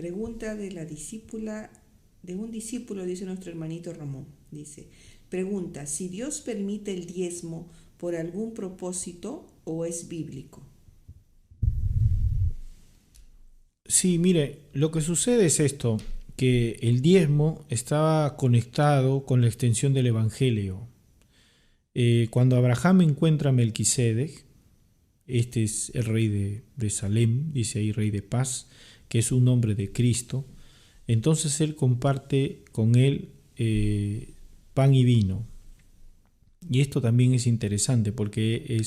Pregunta de la discípula, de un discípulo, dice nuestro hermanito Ramón. Dice, pregunta, si Dios permite el diezmo por algún propósito o es bíblico. Sí, mire, lo que sucede es esto, que el diezmo estaba conectado con la extensión del Evangelio. Cuando Abraham encuentra a Melquisedec, este es el rey de Salem, dice ahí rey de paz, que es un nombre de Cristo, entonces él comparte con él pan y vino. Y esto también es interesante porque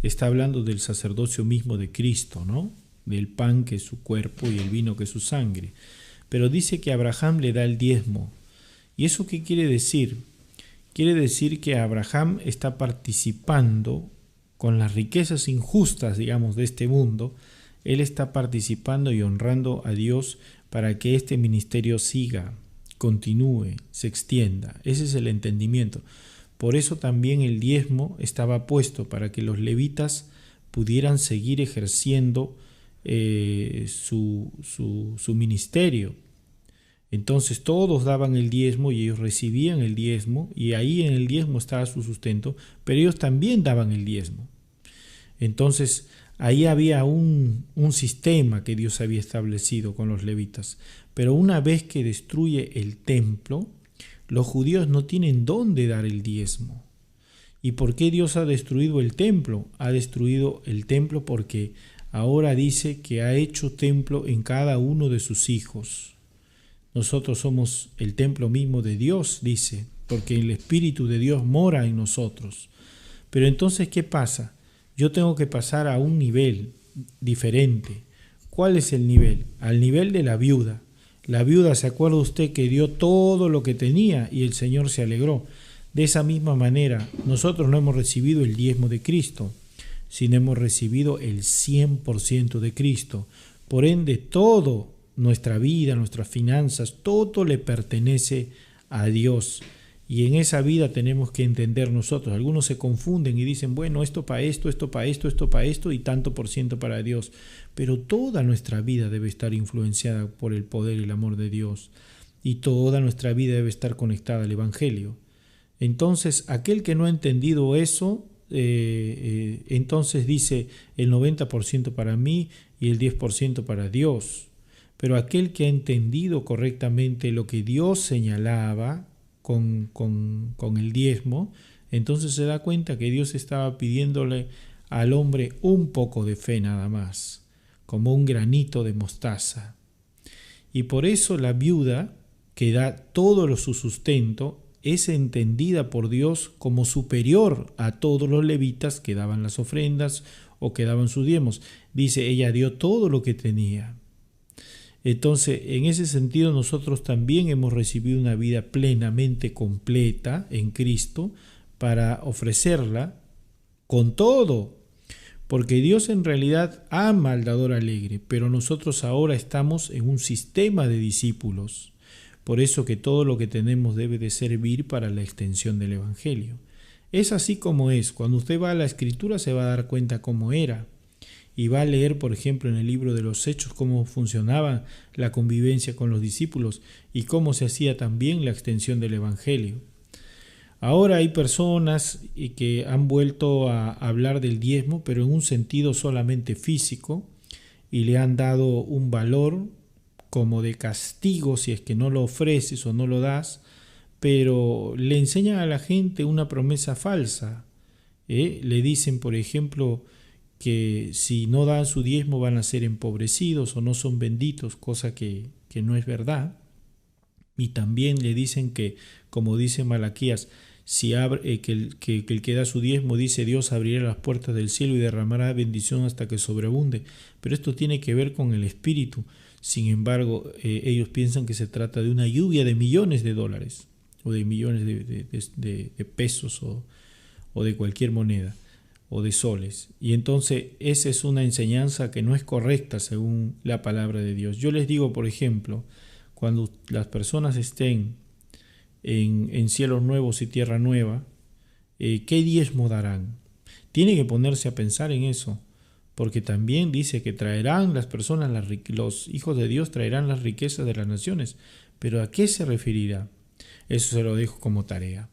está hablando del sacerdocio mismo de Cristo, ¿no? Del pan que es su cuerpo y el vino que es su sangre. Pero dice que Abraham le da el diezmo. ¿Y eso qué quiere decir? Quiere decir que Abraham está participando con las riquezas injustas, digamos, de este mundo. Él está participando y honrando a Dios para que este ministerio siga, continúe, se extienda. Ese es el entendimiento. Por eso también el diezmo estaba puesto para que los levitas pudieran seguir ejerciendo su ministerio. Entonces todos daban el diezmo y ellos recibían el diezmo y ahí en el diezmo estaba su sustento, pero ellos también daban el diezmo. Entonces ahí había un sistema que Dios había establecido con los levitas. Pero una vez que destruye el templo, los judíos no tienen dónde dar el diezmo. ¿Y por qué Dios ha destruido el templo? Ha destruido el templo porque ahora dice que ha hecho templo en cada uno de sus hijos. Nosotros somos el templo mismo de Dios, dice, porque el Espíritu de Dios mora en nosotros. Pero entonces, ¿qué pasa? Yo tengo que pasar a un nivel diferente. ¿Cuál es el nivel? Al nivel de la viuda. La viuda, ¿se acuerda usted que dio todo lo que tenía y el Señor se alegró? De esa misma manera, nosotros no hemos recibido el diezmo de Cristo, sino hemos recibido el 100% de Cristo. Por ende, todo, nuestra vida, nuestras finanzas, todo le pertenece a Dios. Y en esa vida tenemos que entender nosotros. Algunos se confunden y dicen, bueno, esto para esto, esto para esto, esto para esto y tanto por ciento para Dios. Pero toda nuestra vida debe estar influenciada por el poder y el amor de Dios. Y toda nuestra vida debe estar conectada al Evangelio. Entonces, aquel que no ha entendido eso, entonces dice el 90% para mí y el 10% para Dios. Pero aquel que ha entendido correctamente lo que Dios señalaba con el diezmo, entonces se da cuenta que Dios estaba pidiéndole al hombre un poco de fe nada más, como un granito de mostaza. Y por eso la viuda, que da todo su sustento, es entendida por Dios como superior a todos los levitas que daban las ofrendas o que daban sus diezmos. Dice, ella dio todo lo que tenía. Entonces, en ese sentido, nosotros también hemos recibido una vida plenamente completa en Cristo para ofrecerla con todo. Porque Dios en realidad ama al dador alegre, pero nosotros ahora estamos en un sistema de discípulos. Por eso que todo lo que tenemos debe de servir para la extensión del Evangelio. Es así como es. Cuando usted va a la Escritura se va a dar cuenta cómo era. Y va a leer, por ejemplo, en el libro de los Hechos cómo funcionaba la convivencia con los discípulos y cómo se hacía también la extensión del Evangelio. Ahora hay personas que han vuelto a hablar del diezmo, pero en un sentido solamente físico, y le han dado un valor como de castigo si es que no lo ofreces o no lo das, pero le enseñan a la gente una promesa falsa. Le dicen, por ejemplo, que si no dan su diezmo van a ser empobrecidos o no son benditos, cosa que no es verdad. Y también le dicen que, como dice Malaquías, si que el que da su diezmo, dice Dios abrirá las puertas del cielo y derramará bendición hasta que sobreabunde. Pero esto tiene que ver con el espíritu. Sin embargo, ellos piensan que se trata de una lluvia de millones de dólares o de millones de pesos o de cualquier moneda o de soles. Y entonces esa es una enseñanza que no es correcta según la palabra de Dios. Yo les digo, por ejemplo, cuando las personas estén en cielos nuevos y tierra nueva, ¿qué diezmo darán? Tiene que ponerse a pensar en eso, porque también dice que traerán las personas, los hijos de Dios traerán las riquezas de las naciones. Pero ¿a qué se referirá? Eso se lo dejo como tarea.